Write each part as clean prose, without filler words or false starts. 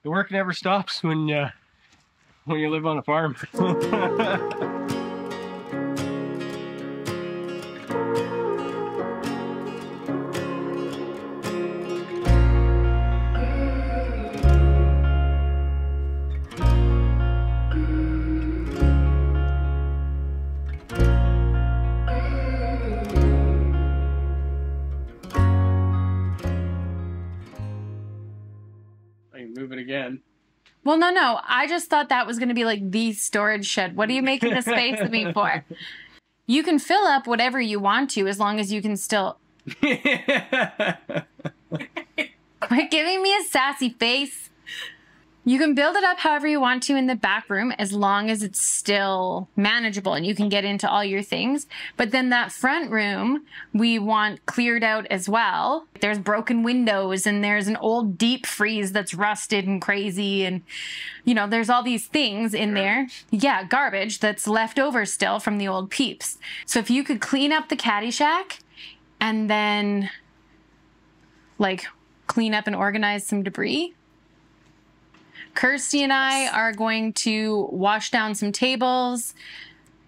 The work never stops when you live on a farm. Move it again. Well, no. I just thought that was going to be like the storage shed. What are you making the space of me for? You can fill up whatever you want to as long as you can still... Quit giving me a sassy face. You can build it up however you want to in the back room as long as it's still manageable and you can get into all your things. But then that front room, we want cleared out as well. There's broken windows and there's an old deep freeze that's rusted and crazy. And, you know, there's all these things in there. Yeah, garbage that's left over still from the old peeps. So if you could clean up the caddy shack and then, like, clean up and organize some debris. Kirsty and I are going to wash down some tables,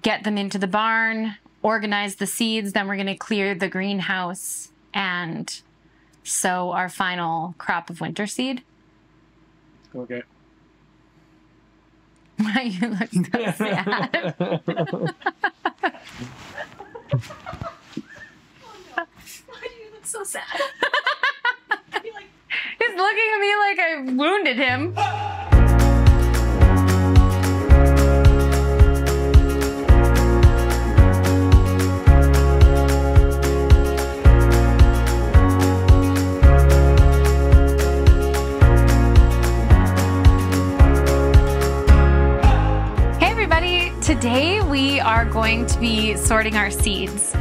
get them into the barn, organize the seeds, then we're going to clear the greenhouse and sow our final crop of winter seed. Okay. Why you look so sad? Why do you look so sad? He's looking at me like I wounded him. Hey everybody, today we are going to be sorting our seeds.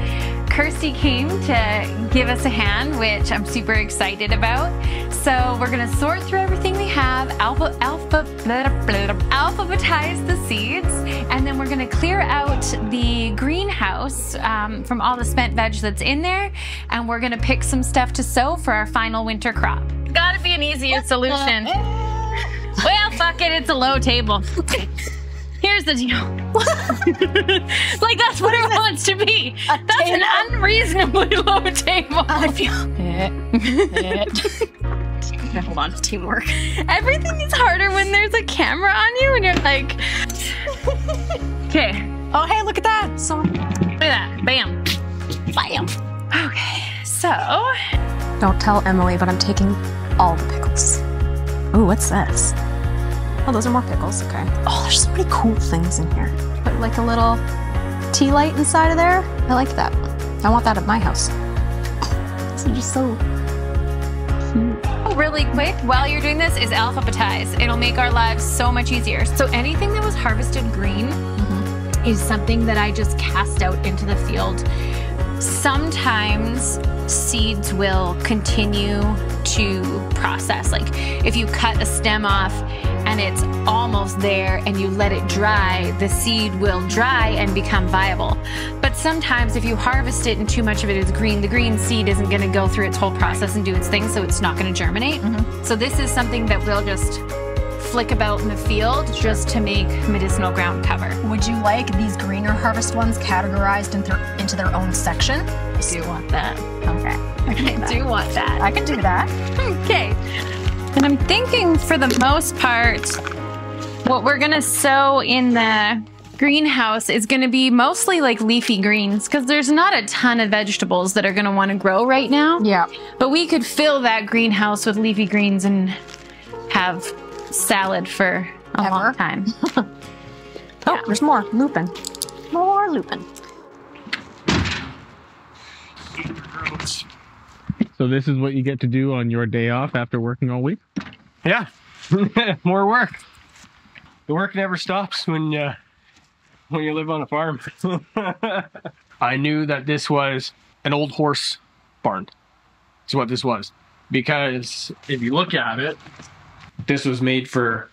Kirsty came to give us a hand, which I'm super excited about. So we're gonna sort through everything we have, alphabetize the seeds, and then we're gonna clear out the greenhouse from all the spent veg that's in there, and we're gonna pick some stuff to sow for our final winter crop. Gotta be an easier solution. Well, fuck it, it's a low table. Here's the deal. Like, that's what it wants to be. That's an unreasonably low table. I feel hold on, teamwork. Everything is harder when there's a camera on you and you're like, okay. Oh, hey, look at that. So, Look at that. Bam. bam. Okay, so. Don't tell Emily, but I'm taking all the pickles. Ooh, what's this? Oh, those are more pickles. Okay. Oh, there's so many cool things in here. Put like a little tea light inside of there. I like that. I want that at my house. This is just so cute. Really quick, while you're doing this, is alphabetize. It'll make our lives so much easier. So anything that was harvested green is something that I just cast out into the field. Sometimes seeds will continue to process. Like if you cut a stem off and it's almost there and you let it dry, the seed will dry and become viable. But sometimes if you harvest it and too much of it is green, the green seed isn't going to go through its whole process and do its thing, so it's not going to germinate. So this is something that we'll just flick about in the field just to make medicinal ground cover. Would you like these greener harvest ones categorized into their own section? I do want that. Okay. I do want that. I can do that. Okay. And I'm thinking for the most part, what we're gonna sow in the greenhouse is gonna be mostly like leafy greens because there's not a ton of vegetables that are gonna wanna grow right now. Yeah. But we could fill that greenhouse with leafy greens and have salad for a long time. Oh, yeah. There's more. Lupin. More lupin. So this is what you get to do on your day off after working all week? Yeah, more work. The work never stops when you live on a farm. I knew that this was an old horse barn. That's what this was. Because if you look at it, this was made for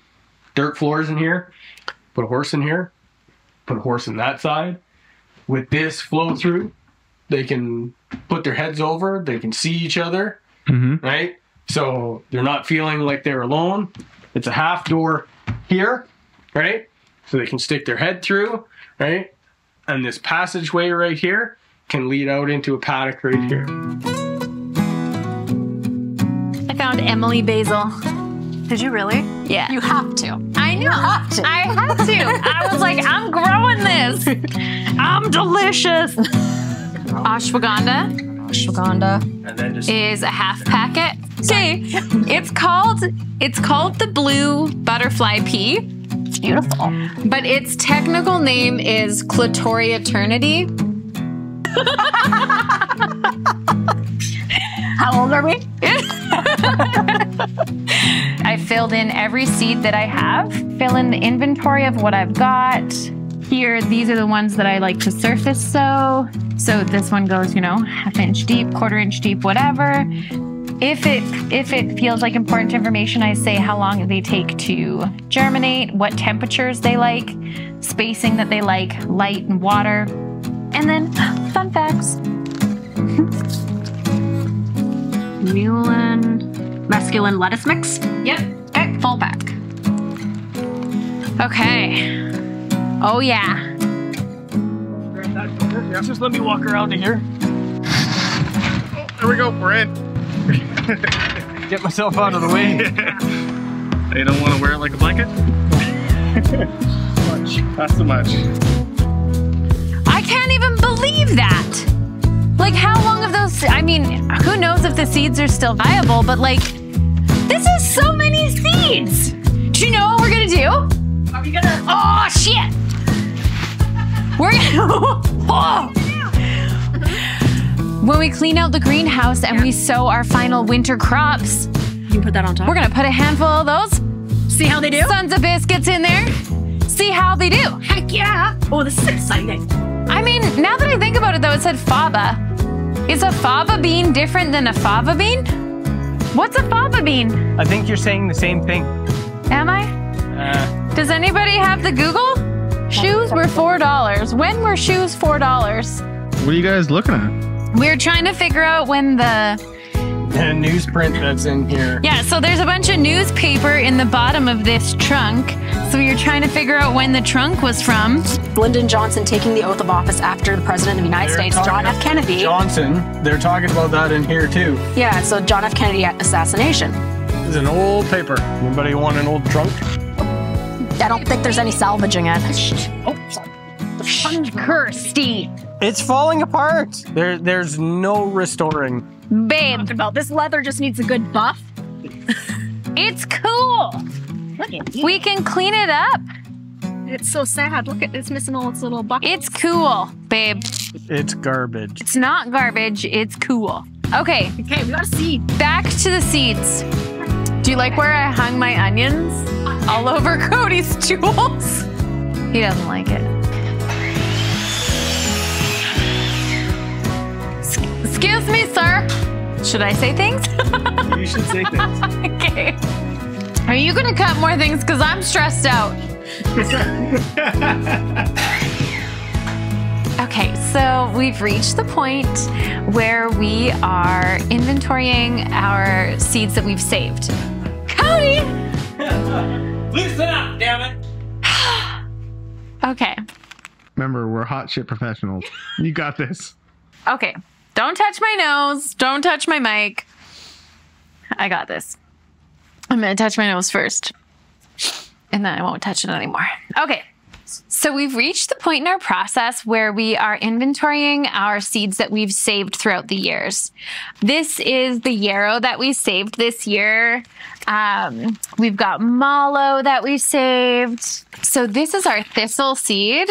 dirt floors in here. Put a horse in here. Put a horse in that side. With this flow through, they can put their heads over. They can see each other, right? So they're not feeling like they're alone. It's a half door here, right? So they can stick their head through, right? And this passageway right here can lead out into a paddock right here. I found Emily basil. Did you really? Yeah. You have to. I know. You have to. I had to. I was like, I'm growing this. I'm delicious. Ashwagandha Ashwagandha. And then just is a half packet. See, it's called the blue butterfly pea, It's beautiful. but its technical name is Clitoria eternity. How old are we? I filled in every seed that I have, fill in the inventory of what I've got. Here, these are the ones that I like to surface sow. So this one goes, you know, 1/2 inch deep, 1/4 inch deep, whatever. If it feels like important information, I say how long they take to germinate, what temperatures they like, spacing that they like, light and water. And then fun facts. Mulin, mesclun lettuce mix. Yep. Okay, full pack. Okay. Oh yeah. Yeah, just let me walk around to here. Oh, there we go, we're in. Get myself out of the way. You don't want to wear it like a blanket? That's too much. I can't even believe that. Like, how long of those, I mean, who knows if the seeds are still viable, but like, this is so many seeds. Do you know what we're gonna do? Are we gonna? Oh, shit. We're gonna, oh. When we clean out the greenhouse and we sow our final winter crops, You can put that on top. we're gonna put a handful of those See how they do? sons of biscuits in there, see how they do. Heck yeah! Oh, this is exciting. I mean, now that I think about it though, it said faba. Is a fava bean different than a fava bean? What's a fava bean? I think you're saying the same thing. Am I? Does anybody have the Google? Shoes were $4. When were shoes $4? What are you guys looking at? We're trying to figure out when the... And newsprint that's in here. Yeah, so there's a bunch of newspaper in the bottom of this trunk. So you're trying to figure out when the trunk was from. Lyndon Johnson taking the oath of office after the President of the United States, John F. Kennedy. Johnson, they're talking about that in here too. Yeah, so John F. Kennedy assassination. This is an old paper. Anybody want an old trunk? I don't think there's any salvaging it. Oh, sorry. Kirsty. It's falling apart. There's no restoring. Babe, About this leather just needs a good buff. it's cool. Look at you. We can clean it up. It's so sad. Look at it's missing all its little buckles. It's cool, babe. It's garbage. It's not garbage, it's cool. Okay, Okay, we gotta see. back to the seeds. Do you like where I hung my onions? All over Cody's tools? He doesn't like it. Excuse me, sir. Should I say things? You should say things. Okay. Are you gonna cut more things? Because I'm stressed out. Okay, so we've reached the point where we are inventorying our seeds that we've saved. Cody! Loosen up, damn it! Okay, Remember, we're hot shit professionals. You got this. okay. Don't touch my nose. Don't touch my mic. I got this. I'm gonna touch my nose first. And then I won't touch it anymore. Okay. So we've reached the point in our process where we are inventorying our seeds that we've saved throughout the years. This is the yarrow that we saved this year. We've got mallow that we saved. So this is our thistle seed,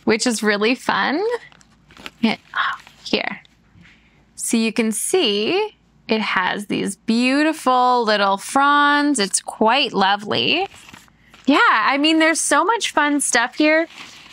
which is really fun. Here. So you can see it has these beautiful little fronds. It's quite lovely. Yeah, I mean, there's so much fun stuff here.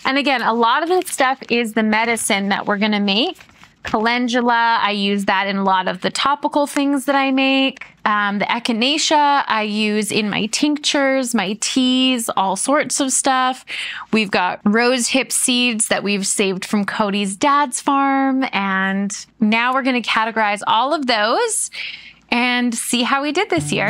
And again, a lot of this stuff is the medicine that we're gonna make. Calendula, I use that in a lot of the topical things that I make. The echinacea I use in my tinctures, my teas, all sorts of stuff. We've got rose hip seeds that we've saved from Cody's dad's farm. And now we're gonna categorize all of those and see how we did this year.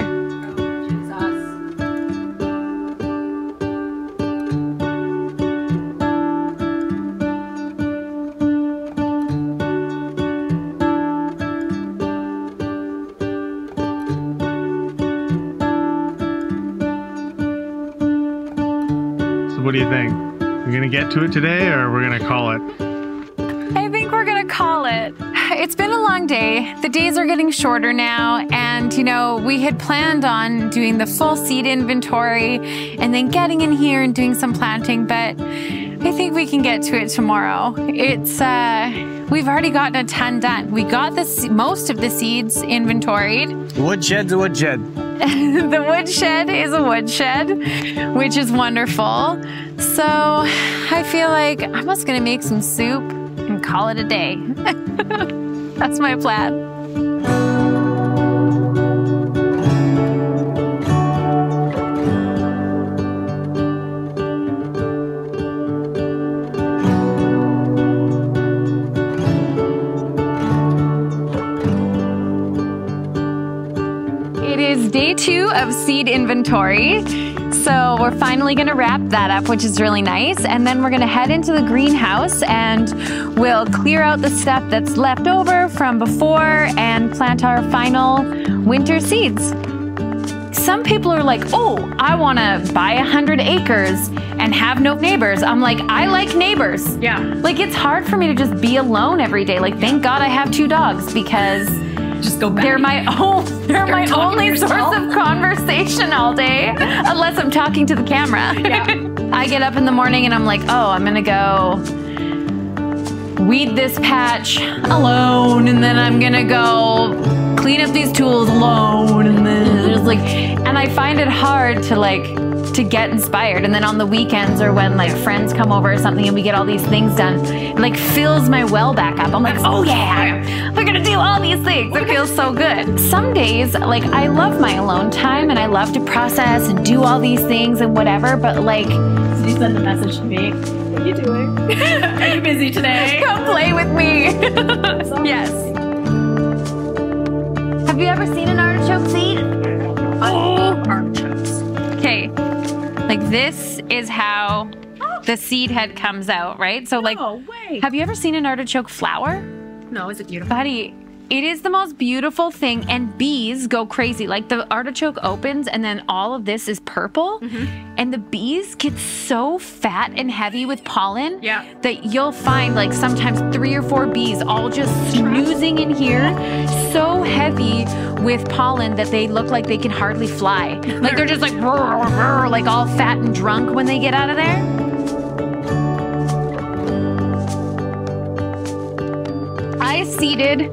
What do you think? We're gonna get to it today, or we're gonna call it? I think we're gonna call it. It's been a long day. The days are getting shorter now, and you know, we had planned on doing the full seed inventory and then getting in here and doing some planting, but I think we can get to it tomorrow. It's we've already gotten a ton done. We got most of the seeds inventoried. The woodshed's a woodshed. The woodshed is a woodshed, which is wonderful. So I feel like I'm just gonna make some soup and call it a day. That's my plan. It is day 2 of seed inventory. So we're finally gonna wrap that up, which is really nice. And then we're gonna head into the greenhouse and we'll clear out the stuff that's left over from before and plant our final winter seeds. Some people are like, oh, I wanna buy 100 acres and have no neighbors. I'm like, I like neighbors. Yeah. Like, it's hard for me to just be alone every day. Like, thank God I have 2 dogs because Just go back. they're my only source of conversation all day, unless I'm talking to the camera. Yeah. I get up in the morning and I'm like, oh, I'm gonna go weed this patch alone, and then I'm gonna go clean up these tools alone, and then there's like, and I find it hard to get inspired. And then on the weekends or when like friends come over or something and we get all these things done, it like fills my well back up. I'm like, oh yeah, we're gonna do all these things. It feels so good. Some days, like, I love my alone time and I love to process and do all these things and whatever, but like, Did you send a message to me? What are you doing? Are you busy today? come play with me. Yes. Have you ever seen an artichoke seed? Oh, artichokes. Okay, like this is how the seed head comes out, right? So like, No way. have you ever seen an artichoke flower? No, is it beautiful? Buddy, it is the most beautiful thing, and bees go crazy. Like, the artichoke opens and then all of this is purple, and the bees get so fat and heavy with pollen that you'll find like sometimes 3 or 4 bees all just snoozing in here, so heavy with pollen that they look like they can hardly fly. Like, they're just like, like all fat and drunk when they get out of there. I seeded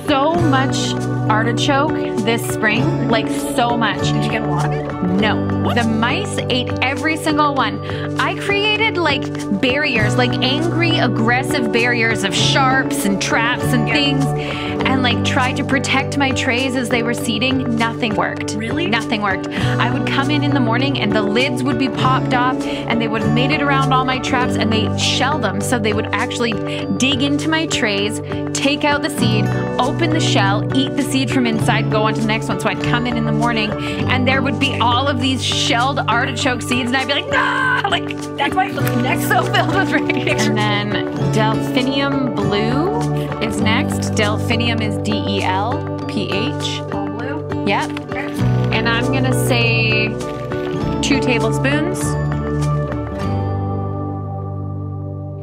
so much artichoke this spring, like so much. Did you get a lot of it? No. The mice ate every single one. I created like barriers, like angry, aggressive barriers of sharps and traps and things, and like tried to protect my trays as they were seeding. Nothing worked. Really? Nothing worked. I would come in the morning and the lids would be popped off and they would have made it around all my traps and they shell them. So they would actually dig into my trays, take out the seed, open the shell, eat the seed from inside, go on to the next one. So I'd come in the morning and there would be all of these shelled artichoke seeds and I'd be like, nah! Like, That's why the next so filled with rage. And then Delphinium Blue is next. Delphinium is D-E-L-P-H. blue. Yep. And I'm gonna say 2 tablespoons.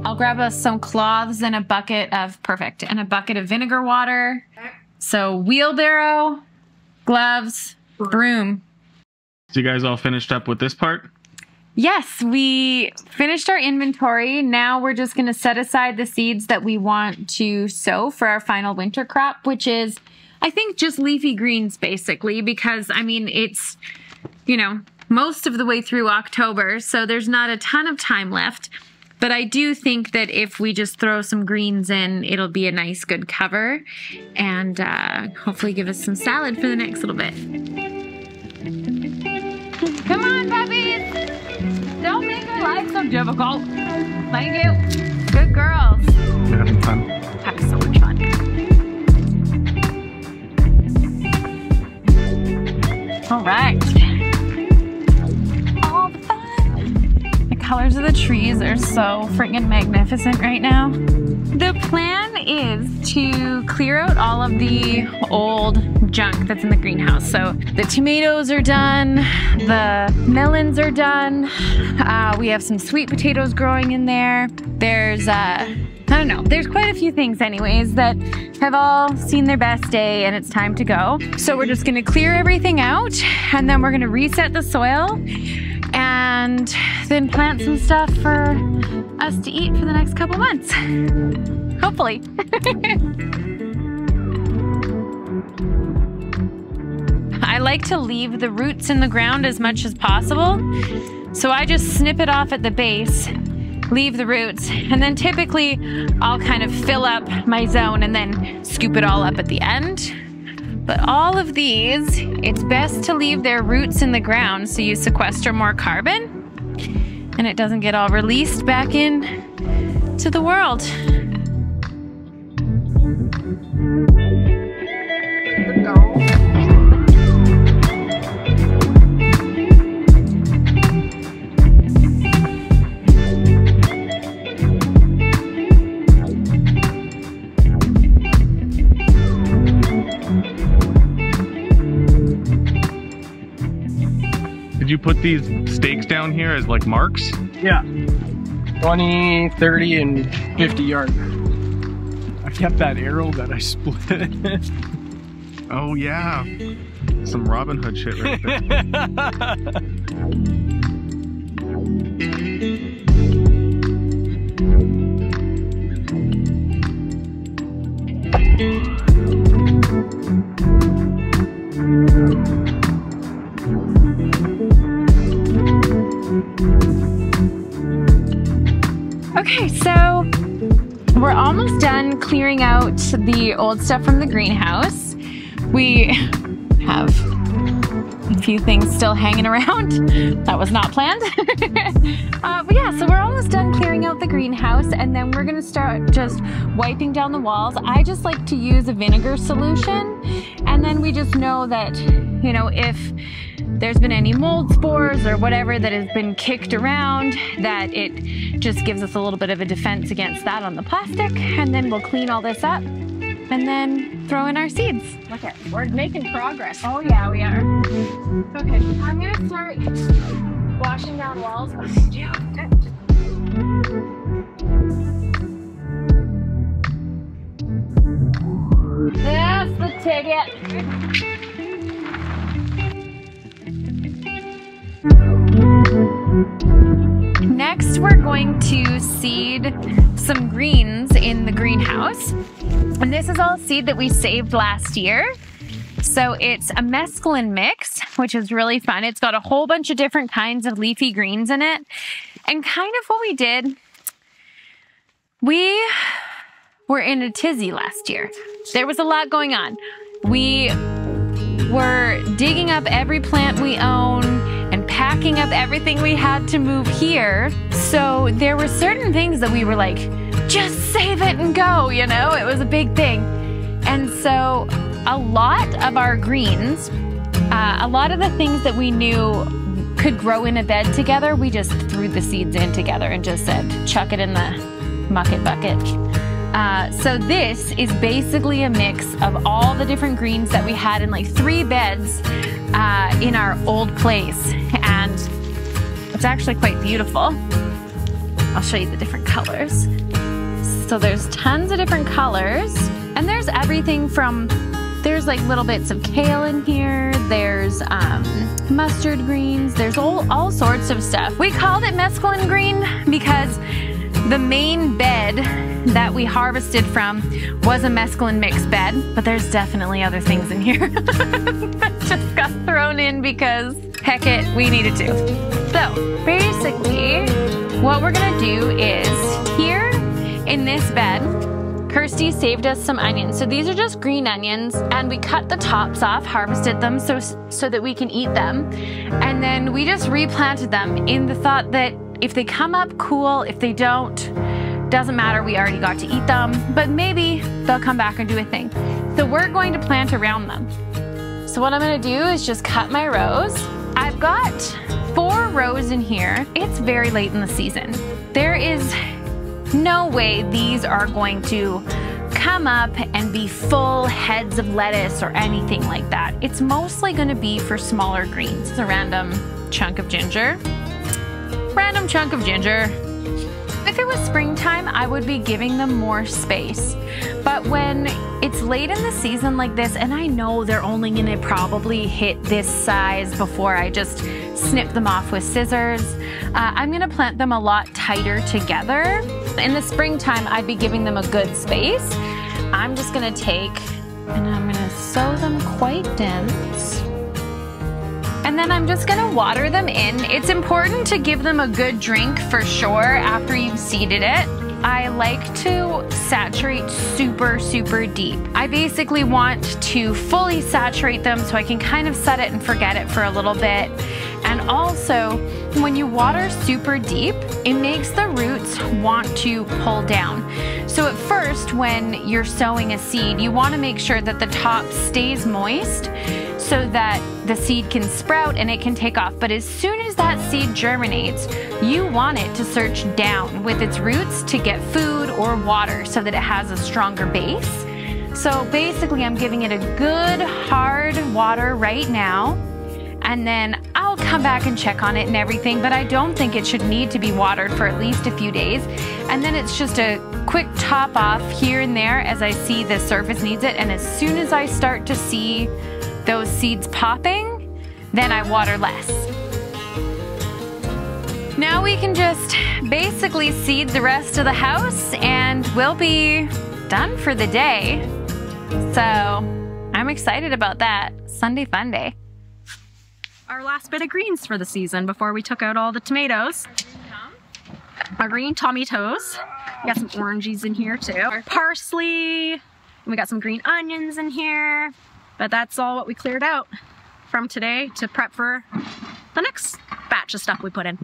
I'll grab us some cloths and a bucket of vinegar water. So wheelbarrow, gloves, broom. So you guys all finished up with this part? Yes, we finished our inventory. Now we're just going to set aside the seeds that we want to sow for our final winter crop, which is, I think, just leafy greens basically, because I mean, it's, you know, most of the way through October, so there's not a ton of time left. But I do think that if we just throw some greens in, it'll be a nice, good cover and hopefully give us some salad for the next little bit. Come on, puppies! Don't make our life so difficult. Thank you. Good girls. You're having fun. Having so much fun. All right. All the fun. The colors of the trees are so freaking magnificent right now. The plan is to clear out all of the old junk that's in the greenhouse. So the tomatoes are done, the melons are done. We have some sweet potatoes growing in there. There's, I don't know, there's quite a few things anyways that have all seen their best day and it's time to go. So we're just gonna clear everything out and then we're gonna reset the soil and then plant some stuff for us to eat for the next couple months. Hopefully. I like to leave the roots in the ground as much as possible. So I just snip it off at the base, leave the roots, and then typically I'll kind of fill up my zone and then scoop it all up at the end. But all of these, it's best to leave their roots in the ground so you sequester more carbon and it doesn't get all released back in to the world. Did you put these stakes down here as like marks? Yeah. 20, 30, and 50 yards. I kept that arrow that I split. Oh yeah. Some Robin Hood shit right Okay, so we're almost done clearing out the old stuff from the greenhouse. We have a few things still hanging around. That was not planned. But yeah, so we're almost done clearing out the greenhouse and then we're gonna start just wiping down the walls. I just like to use a vinegar solution and then we just know that, you know, if there's been any mold spores or whatever that has been kicked around, that it just gives us a little bit of a defense against that on the plastic. And then we'll clean all this up and then throw in our seeds. Okay, we're making progress. Oh yeah, we are. Okay, I'm gonna start washing down walls behind you. That's the ticket. Next, we're going to seed some greens in the greenhouse. And this is all seed that we saved last year. So it's a mesclun mix, which is really fun. It's got a whole bunch of different kinds of leafy greens in it. And kind of what we did, we were in a tizzy last year. There was a lot going on. We were digging up every plant we own and packing up everything we had to move here. So there were certain things that we were like, just save it and go, you know? It was a big thing. And so a lot of our greens, a lot of the things that we knew could grow in a bed together, we just threw the seeds in together and just said, chuck it in the mucket bucket. So this is basically a mix of all the different greens that we had in like 3 beds in our old place. And it's actually quite beautiful. I'll show you the different colors. So there's tons of different colors. And there's everything from, there's like little bits of kale in here. There's mustard greens. There's all sorts of stuff. We called it mesclun green because the main bed that we harvested from was a mesclun mix bed, but there's definitely other things in here that just got thrown in because heck it, we needed to. So basically what we're gonna do is here in this bed, Kirsty saved us some onions. So these are just green onions and we cut the tops off, harvested them so that we can eat them. And then we just replanted them in the thought that if they come up, cool. If they don't, doesn't matter, we already got to eat them, but maybe they'll come back and do a thing. So we're going to plant around them. So what I'm gonna do is just cut my rows. I've got 4 rows in here. It's very late in the season. There is no way these are going to come up and be full heads of lettuce or anything like that. It's mostly going to be for smaller greens. It's a random chunk of ginger. Random chunk of ginger. If it was springtime, I would be giving them more space. But when it's late in the season like this, and I know they're only gonna probably hit this size before I just snip them off with scissors, I'm gonna plant them a lot tighter together. In the springtime, I'd be giving them a good space. I'm just gonna take and I'm gonna sow them quite dense. And then I'm just gonna water them in. It's important to give them a good drink for sure after you've seeded it. I like to saturate super, super deep. I basically want to fully saturate them so I can kind of set it and forget it for a little bit. And also, when you water super deep, it makes the roots want to pull down. So at first, when you're sowing a seed, you want to make sure that the top stays moist so that the seed can sprout and it can take off. But as soon as that seed germinates, you want it to search down with its roots to get food or water so that it has a stronger base. So basically, I'm giving it a good hard water right now, and then I'll come back and check on it and everything, but I don't think it should need to be watered for at least a few days. And then it's just a quick top off here and there as I see the surface needs it. And as soon as I start to see those seeds popping, then I water less. Now we can just basically seed the rest of the house and we'll be done for the day. So I'm excited about that. Sunday fun day. Our last bit of greens for the season before we took out all the tomatoes. Our green tomatoes. We got some oranges in here too. Our parsley. And we got some green onions in here. But that's all what we cleared out from today to prep for the next batch of stuff we put in.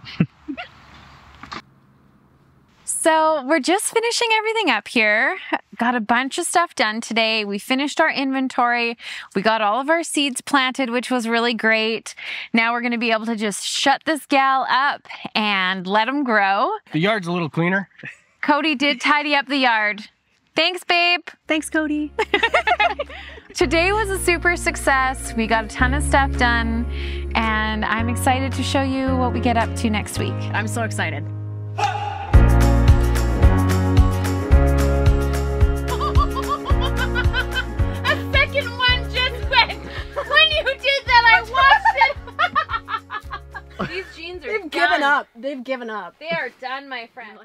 So we're just finishing everything up here. Got a bunch of stuff done today. We finished our inventory. We got all of our seeds planted, which was really great. Now we're gonna be able to just shut this gal up and let them grow. The yard's a little cleaner. Cody did tidy up the yard. Thanks, babe. Thanks, Cody. Today was a super success. We got a ton of stuff done, and I'm excited to show you what we get up to next week. I'm so excited. These jeans are They've given up. They've given up. They are done, my friend.